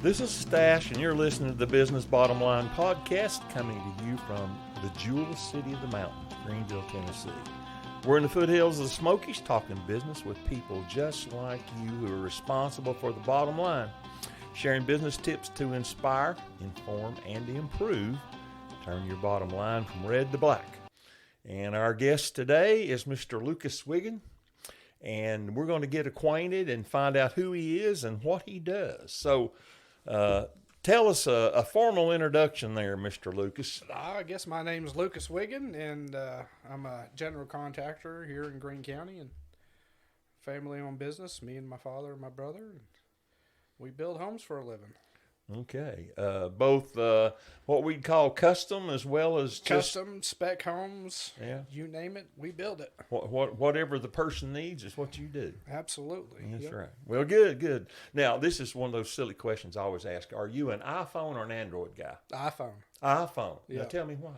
This is Stash, and you're listening to the Business Bottom Line podcast, coming to you from the jewel city of the mountains, Greenville, Tennessee. We're in the foothills of the Smokies, talking business with people just like you who are responsible for the bottom line, sharing business tips to inspire, inform, and improve. Turn your bottom line from red to black. And our guest today is Mr. Lucas Wiggin, and we're going to get acquainted and find out who he is and what he does. So, tell us a formal introduction there, Mr. Lucas. I guess my name is Lucas Wiggin, and I'm a general contractor here in Greene County, and family-owned business. Me and my father and my brother, and we build homes for a living. Okay, both what we'd call custom as well as Custom, spec homes, yeah, you name it, we build it. Whatever the person needs is what you do. Absolutely. That's yep. right. Well, good. Now, this is one of those silly questions I always ask. Are you an iPhone or an Android guy? iPhone. Now, tell me why.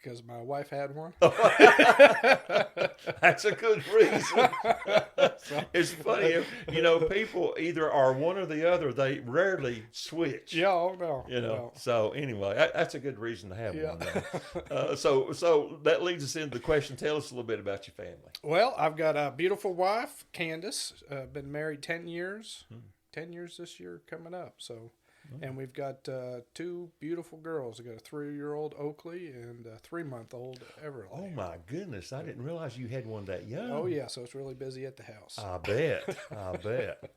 Because my wife had one. That's a good reason. It's funny, people either are one or the other. They rarely switch. Yeah, oh no. No. So anyway, that's a good reason to have one. So that leads us into the question. Tell us a little bit about your family. Well, I've got a beautiful wife, Candace. Been married 10 years. 10 years this year coming up. So. And we've got two beautiful girls. We've got a 3-year-old Oakley and a 3-month-old Everly. Oh, my goodness. I didn't realize you had one that young. Oh, yeah. So it's really busy at the house. I bet.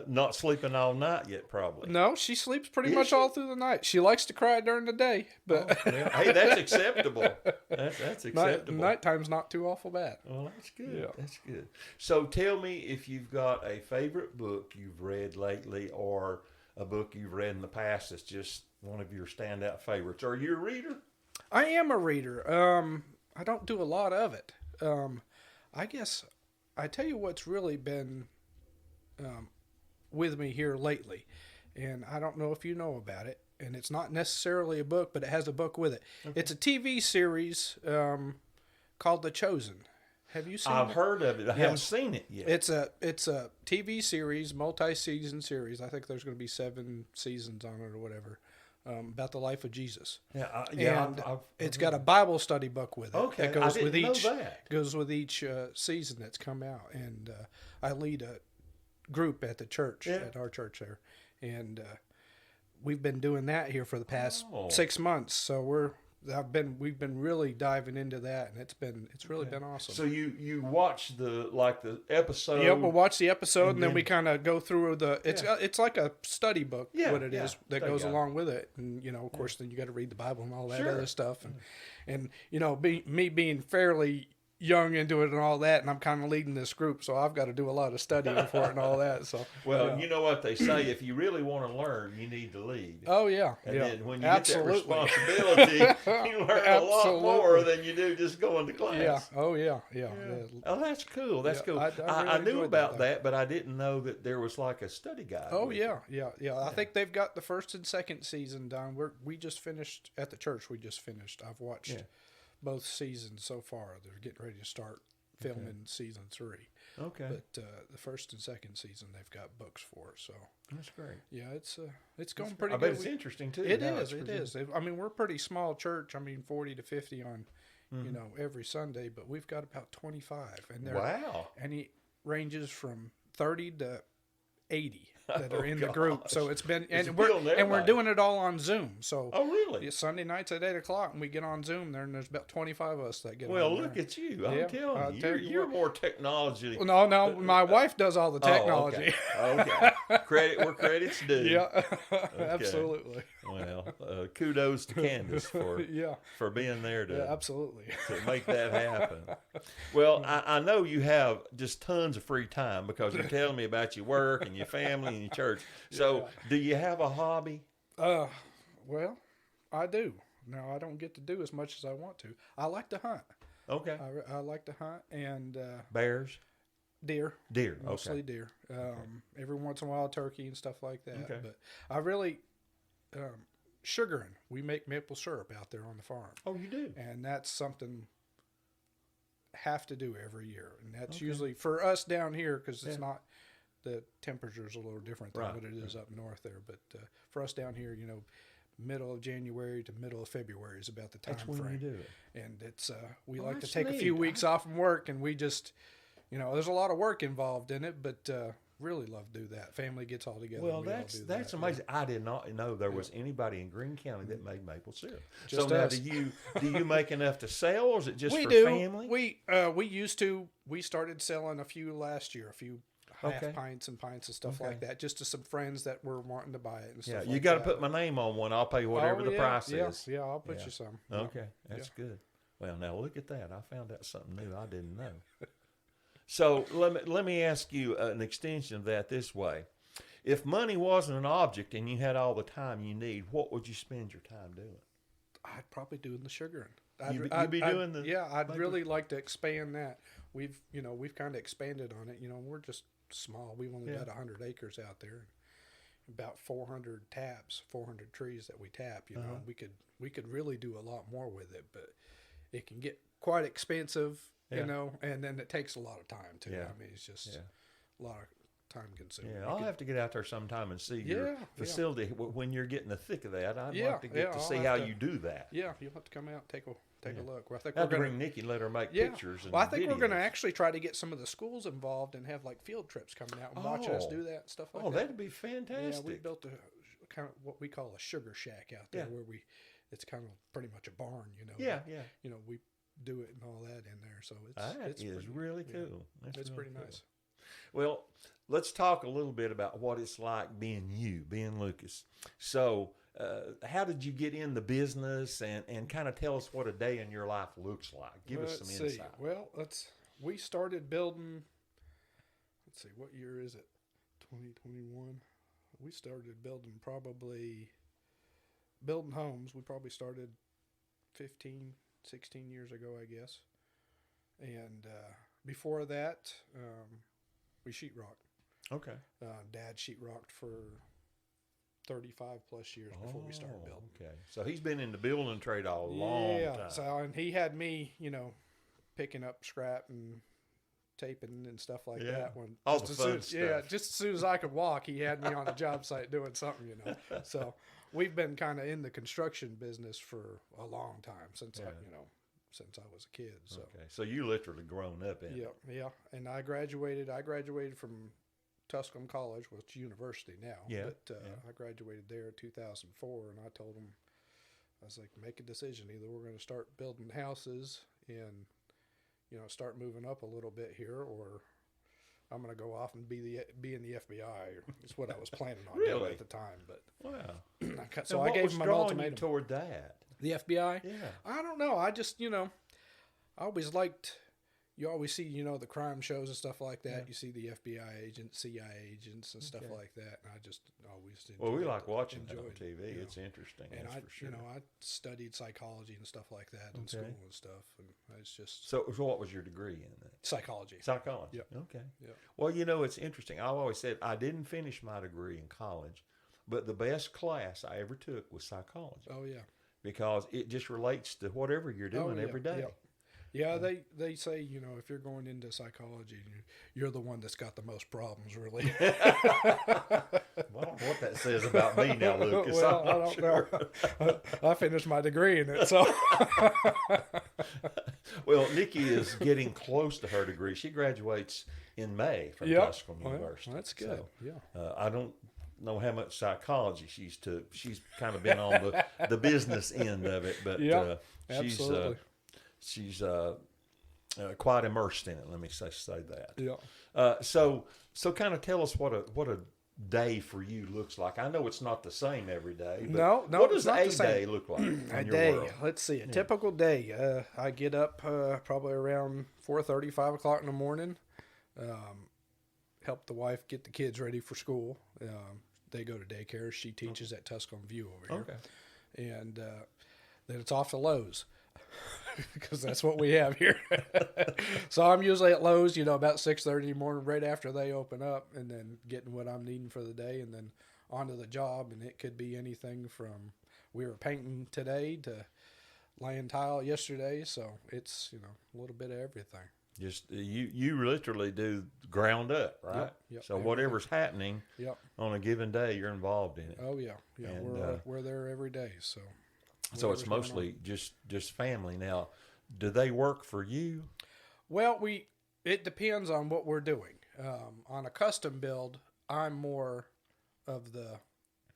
Not sleeping all night yet, probably. No, she sleeps pretty much all through the night. She likes to cry during the day. But hey, that's acceptable. That's acceptable. Nighttime's not too awful bad. Well, that's good. Yeah. That's good. So tell me if you've got a favorite book you've read lately or a book you've read in the past that's just one of your standout favorites. Are you a reader? I am a reader. I don't do a lot of it. I guess I tell you what's really been with me here lately, and I don't know if you know about it, and it's not necessarily a book, but it has a book with it. Okay. It's a TV series called The Chosen. Have you seen it? I've heard of it. I haven't seen it yet. It's a TV series, multi-season series. I think there's going to be 7 seasons on it or whatever, about the life of Jesus. It's got a Bible study book with it. Okay, that goes I didn't with know that. Goes with each season that's come out, and I lead a group at the church, at our church there, and we've been doing that here for the past 6 months. So we've been really diving into that, and it's really been awesome. So you watch the episode? Yeah, we'll watch the episode, and then we kind of go through it's like a study book. Is that goes along with it, and of course then you got to read the Bible and all that other stuff, and me being fairly young into it and all that, and I'm kind of leading this group, so I've got to do a lot of studying for it and all that. So you know what they say: if you really want to learn, you need to lead. Oh yeah, and then when you get that responsibility, you learn a lot more than you do just going to class. Yeah. Oh yeah. Oh, that's cool. That's cool. I knew about that, but I didn't know that there was like a study guide. Oh yeah. I think they've got the 1st and 2nd season done. We just finished at the church. I've watched. Yeah. Both seasons so far. They're getting ready to start filming season 3. Okay. But the 1st and 2nd season they've got books for. So that's great. Yeah, it's going pretty good. I bet it's interesting too. It is. I mean, we're a pretty small church. I mean, 40 to 50 on every Sunday, but we've got about 25, and it ranges from 30 to 80 that are in the group. So it's been, and we're doing it all on Zoom. So really? Sunday nights at 8:00, and we get on Zoom there, and there's about 25 of us that get on there. Well, look at you. I'm telling you, you're more technology. No, my wife does all the technology. Okay. Where credit's due. Yeah, absolutely. Well, kudos to Candace for being there to absolutely to make that happen. Well, I know you have just tons of free time because you're telling me about your work and your family and your church. So, do you have a hobby? Well, I do. Now, I don't get to do as much as I want to. I like to hunt. Okay. I like to hunt and bears. Deer. Mostly okay. Deer. Every once in a while, turkey and stuff like that. Okay. But I really, sugaring. We make maple syrup out there on the farm. Oh, you do? And that's something have to do every year. And that's usually for us down here because it's not the temperature's a little different than what it is up north there. But for us down here, middle of January to middle of February is about the time frame. That's when you do it. And it's we like to take a few weeks off from work, and we just, there's a lot of work involved in it, but really love to do that. Family gets all together. Well, that's amazing. Yeah. I did not know there was anybody in Greene County that made maple syrup. Just so now, us. do you make enough to sell, or is it just for family? We used to. We started selling a few last year, a few half pints and stuff like that, just to some friends that were wanting to buy it and stuff. Yeah, you got to put my name on one. I'll pay whatever the price is. Yeah, I'll put you some. Okay, that's good. Well, now look at that. I found out something new I didn't know. So let me ask you an extension of that this way. If money wasn't an object and you had all the time you need, what would you spend your time doing? I'd probably doing the sugaring. I'd really like to expand that. We've kind of expanded on it. We're just small. We've only got 100 acres out there, about 400 taps, 400 trees that we tap. We could really do a lot more with it, but it can get quite expensive. And then it takes a lot of time too. Yeah. I mean, it's just a lot of time consuming. Yeah, I'll have to get out there sometime and see your facility when you're getting the thick of that. I'd like to get to see how you do that. Yeah, you'll have to come out and take a look. Well, I think we're going to bring Nikki and let her make pictures. And I think we're going to actually try to get some of the schools involved and have like field trips coming out and watch us do that and stuff like that. Oh, that'd be fantastic. Yeah, we built a kind of what we call a sugar shack out there where it's kind of pretty much a barn, Yeah. We do it and all that in there, so it's really cool. It's pretty nice. Well, let's talk a little bit about what it's like being Lucas. So, how did you get in the business, and kind of tell us what a day in your life looks like? Give us some insight. Well, we started building. Let's see, what year is it? 2021. We started building homes. We probably started 15, 16 years ago, I guess. And before that, we sheetrocked. Okay. Dad sheetrocked for 35 plus years before we started building. Okay. So he's been in the building trade a long time. So, and he had me, picking up scrap and taping and stuff like that. All the fun stuff. Yeah, just as soon as I could walk, he had me on the job site doing something, So we've been kind of in the construction business for a long time since since I was a kid. So so you literally grown up in it. Yeah. And I graduated from Tusculum College, which is university now. Yeah. But I graduated there in 2004, and I told them, I was like, make a decision. Either we're going to start building houses and start moving up a little bit here, or I'm going to go off and be in the FBI. It's what I was planning on doing at the time. But wow. So I gave him an ultimatum toward that. The FBI? Yeah. I don't know. I just, I always liked, you always see, the crime shows and stuff like that. Yeah. You see the FBI agents, CIA agents and stuff like that. And I just always enjoyed Well, we like watching it on TV. It's interesting. And for sure. I studied psychology and stuff like that in school and stuff. And it's just. So what was your degree in that? Psychology. Psychology. Yep. Okay. Yep. Well, it's interesting. I've always said I didn't finish my degree in college, but the best class I ever took was psychology. Oh, yeah. Because it just relates to whatever you're doing every day. Yeah, they say, if you're going into psychology, you're the one that's got the most problems, really. Well, I don't know what that says about me now, Lucas. Well, I don't know. I finished my degree in it, so. Well, Nikki is getting close to her degree. She graduates in May from Tusculum University. Well, that's good. So, I don't know how much psychology she's took. She's kind of been on the business end of it, but she's quite immersed in it. Let me say that. Yeah. So kind of tell us what a day for you looks like. I know it's not the same every day. But no, what does a day look like? A day. Let's see. A typical day. I get up probably around 4:30, 5 o'clock in the morning. Help the wife get the kids ready for school. They go to daycare. She teaches at Tusculum View over here. Okay. And then it's off to Lowe's because that's what we have here. So I'm usually at Lowe's, about 6:30 in the morning, right after they open up, and then getting what I'm needing for the day, and then onto the job. And it could be anything from we were painting today to laying tile yesterday. So it's a little bit of everything. Just you literally do ground up, right? Yep. So whatever's happening Yep. on a given day, you're involved in it. Oh yeah, yeah. And, we're there every day. So it's mostly just family. Now, do they work for you? Well, it depends on what we're doing. On a custom build, I'm more of the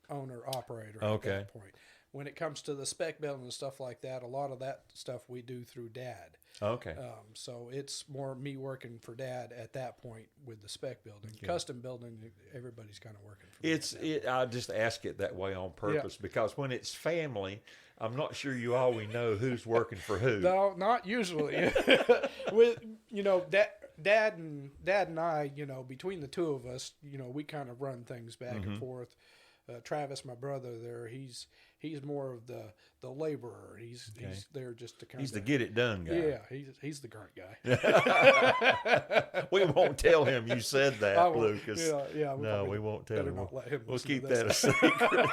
owner operator at that point. When it comes to the spec building and stuff like that, a lot of that stuff we do through Dad. Okay. So it's more me working for Dad at that point with the spec building. Okay. Custom building, everybody's kind of working for me. I just ask it that way on purpose because when it's family, I'm not sure you always know who's working for who. No, not usually. With Dad and I, between the two of us, we kind of run things back and forth. Travis, my brother, there, he's more of the laborer. He's there just to kind of. He's the get it done guy. Yeah, he's the grunt guy. We won't tell him you said that, Lucas. Yeah. We won't tell him. We'll keep that a secret.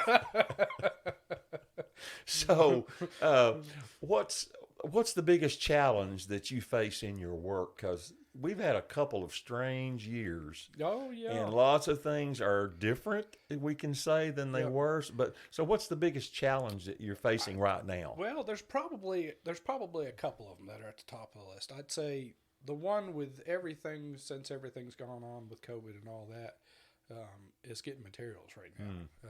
So, what's the biggest challenge that you face in your work? Because we've had a couple of strange years. Oh, yeah. And lots of things are different, we can say, than they were. But so what's the biggest challenge that you're facing right now? Well, there's probably a couple of them that are at the top of the list. I'd say the one with everything, since everything's gone on with COVID and all that, is getting materials right now.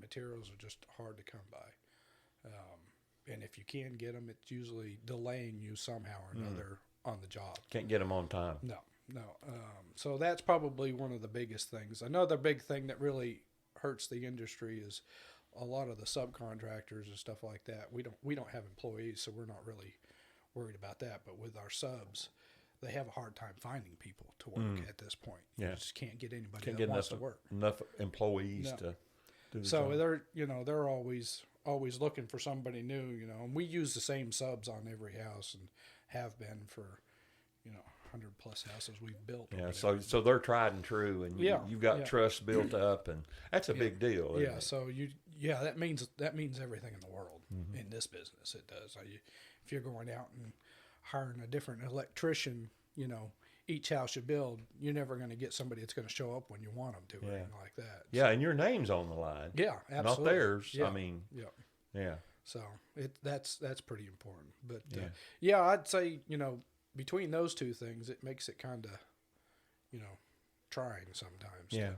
Materials are just hard to come by. And if you can get them, it's usually delaying you somehow or another on the job. Can't get them on time. No. So that's probably one of the biggest things. Another big thing that really hurts the industry is a lot of the subcontractors and stuff like that. We don't have employees, so we're not really worried about that. But with our subs, they have a hard time finding people to work at this point. You just can't get anybody that wants to work. Enough employees to do the job. They're always looking for somebody new, and we use the same subs on every house and have been for 100 plus houses we've built. Yeah, so they're tried and true, and you've got trust built up, and that's a big deal. Yeah, so that means everything in the world in this business. It does. If you're going out and hiring a different electrician, each house you build, you're never going to get somebody that's going to show up when you want them to, or anything like that. Yeah, and your name's on the line. Yeah, absolutely. Not theirs. Yeah. I mean, yeah. So that's pretty important. But I'd say between those two things, it makes it kind of trying sometimes. Yeah.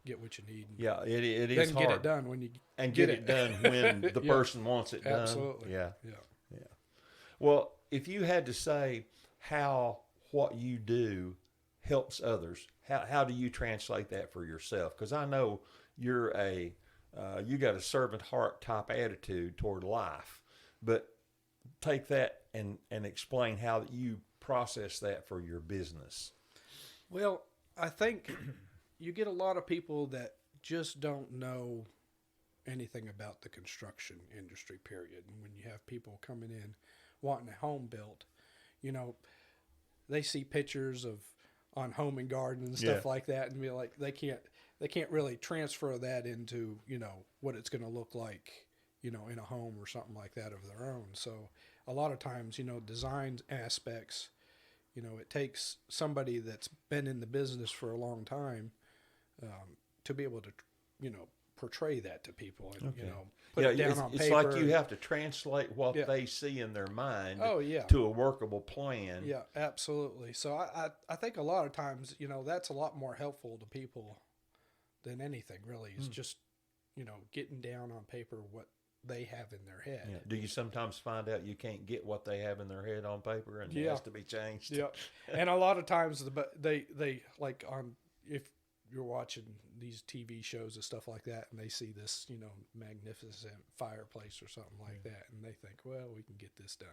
Get what you need. Yeah, it is then hard. Get it done when you get it done when the person wants it done. Absolutely. Yeah. Well, if you had to say how what you do helps others, how do you translate that for yourself? Because I know you're you got a servant heart type attitude toward life, but take that and explain how you process that for your business. Well, I think you get a lot of people that just don't know anything about the construction industry, period. And when you have people coming in wanting a home built, they see pictures on Home and Garden and stuff like that, and be like, they can't really transfer that into what it's going to look like in a home or something like that of their own. So a lot of times design aspects, it takes somebody that's been in the business for a long time to be able to portray that to people and put it down on paper. It's like you have to translate what they see in their mind to a workable plan. Yeah, absolutely. So I think a lot of times that's a lot more helpful to people than anything really. Is just getting down on paper what they have in their head. Yeah. Do you sometimes find out you can't get what they have in their head on paper and it has to be changed? Yeah. And a lot of times they like if you're watching these TV shows and stuff like that, and they see this, magnificent fireplace or something like that, and they think, well, we can get this done.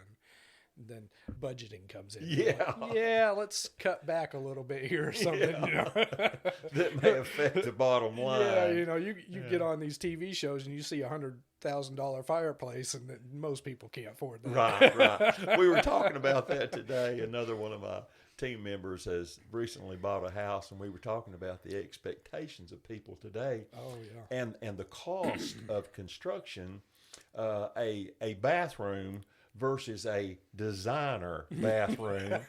And then budgeting comes in. Yeah, let's cut back a little bit here or something. That may affect the bottom line. Yeah, you get on these TV shows and you see $100,000 fireplace, and most people can't afford that. Right. We were talking about that today. Another one of my team members has recently bought a house, and we were talking about the expectations of people today. Oh yeah. And the cost of construction. A bathroom versus a designer bathroom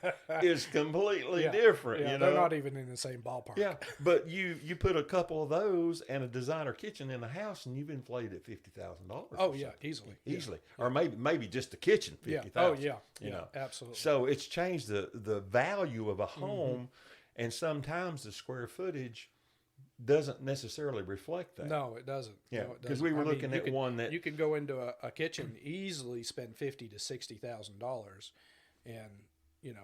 is completely different. Yeah, you know? they're not even in the same ballpark. Yeah, but you put a couple of those and a designer kitchen in the house, and you've inflated at $50,000. Oh yeah, easily, or maybe just the kitchen $50,000. Oh yeah, you know, absolutely. So it's changed the value of a home, and sometimes the square footage doesn't necessarily reflect that. No, it doesn't. Yeah, because because we were looking at one that you could go into a kitchen, easily spend $50,000 to $60,000, and you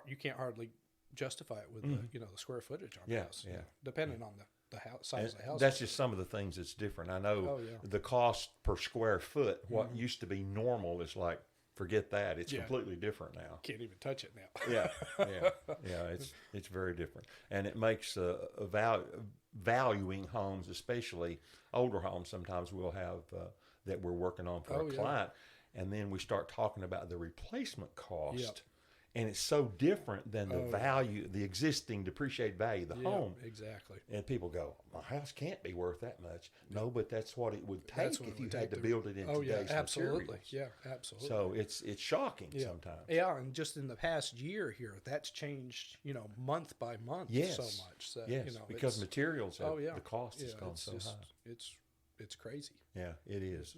you can't hardly justify it with the square footage on the house. Yeah, depending on the house, size of the house. That's just some of the things that's different. I know the cost per square foot, what used to be normal, is like, forget that. It's completely different now. Can't even touch it now. Yeah. It's very different, and it makes valuing homes, especially older homes. Sometimes we'll have that we're working on for a client, and then we start talking about the replacement cost, and it's so different than the value, the existing depreciated value of the home. Exactly. And people go, "My house can't be worth that much." No, but that's what it would take if you had to build it in today's absolutely. materials. Yeah, absolutely. So it's shocking sometimes. Yeah, and just in the past year here, that's changed, month by month so much. So, because materials, the cost has gone so high. It's crazy. Yeah, it is.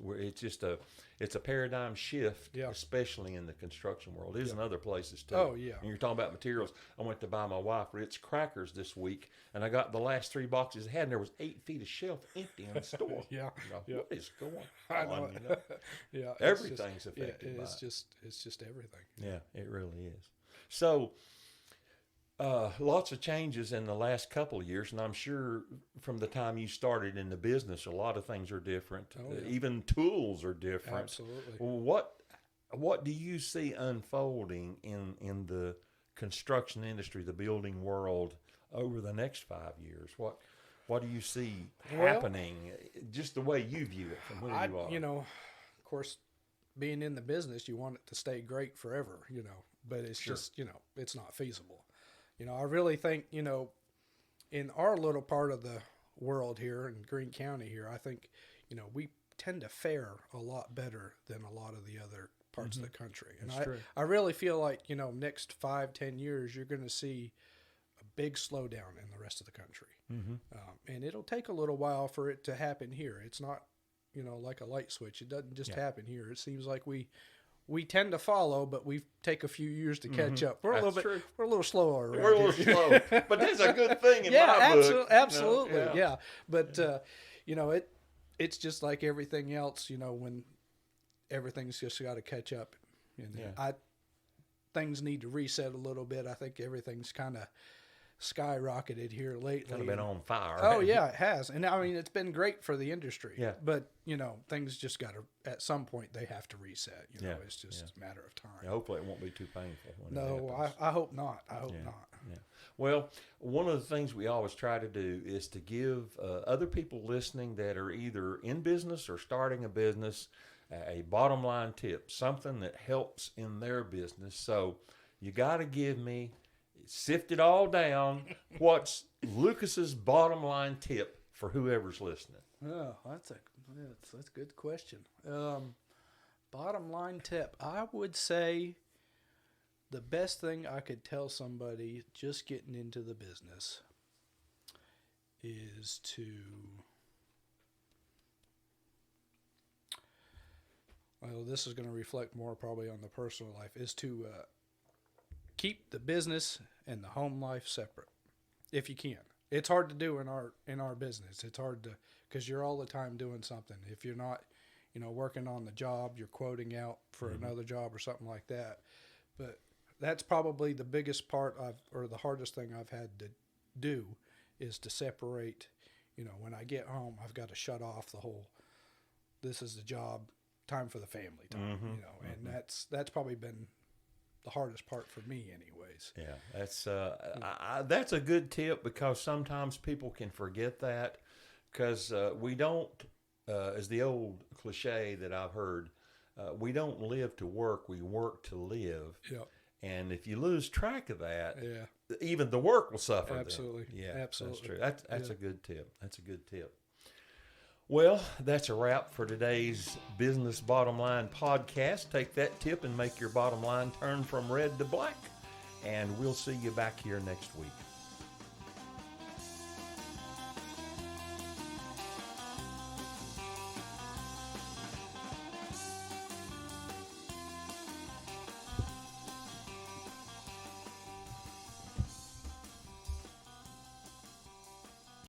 It's a paradigm shift, especially in the construction world. It is in other places too. Oh yeah. And you're talking about materials. I went to buy my wife Ritz crackers this week, and I got the last 3 boxes I had, and there was 8 feet of shelf empty in the store. What is going on? Yeah, everything's affected by it. It's just everything. Yeah, it really is. So. Lots of changes in the last couple of years, and I'm sure from the time you started in the business, a lot of things are different. Even tools are different. Absolutely. What do you see unfolding in the construction industry, the building world, over the next 5 years? What do you see happening? Just the way you view it from where you are. Of course, being in the business, you want it to stay great forever. But it's just it's not feasible. I really think, in our little part of the world here in Greene County here, I think, we tend to fare a lot better than a lot of the other parts of the country. And I really feel like, next 5-10 years, you're going to see a big slowdown in the rest of the country. And it'll take a little while for it to happen here. It's not, like a light switch. It doesn't just happen here. It seems like we tend to follow, but we take a few years to catch up. We're a little slower. We're a little slow, but that's a good thing in my book. Absolutely. Yeah. But it's just like everything else. When everything's just got to catch up, and things need to reset a little bit. I think everything's kind of skyrocketed here lately. Kind of been on fire. Oh yeah, it has, and I mean it's been great for the industry. Yeah. But things just got to, at some point they have to reset. It's just a matter of time. Yeah, hopefully it won't be too painful. I hope not. I hope not. Yeah. Well, one of the things we always try to do is to give other people listening that are either in business or starting a business a bottom line tip, something that helps in their business. So you got to give me. Sift it all down. What's Lucas's bottom line tip for whoever's listening? Oh, that's a good question. Bottom line tip, I would say the best thing I could tell somebody just getting into the business is to this is going to reflect more probably on the personal life, is to keep the business and the home life separate, if you can. It's hard to do in our business. It's hard to, because you're all the time doing something. If you're not, working on the job, you're quoting out for another job or something like that. But that's probably the biggest part or the hardest thing I've had to do, is to separate. When I get home, I've got to shut off the whole. This is the job, time for the family time. And that's probably been the hardest part for me anyways. Yeah, that's a good tip, because sometimes people can forget that, because we don't, as the old cliche that I've heard, we don't live to work, we work to live. Yep. And if you lose track of that, even the work will suffer. Absolutely. Then. Yeah, absolutely. That's true. That's a good tip. That's a good tip. Well, that's a wrap for today's Business Bottom Line podcast. Take that tip and make your bottom line turn from red to black. And we'll see you back here next week.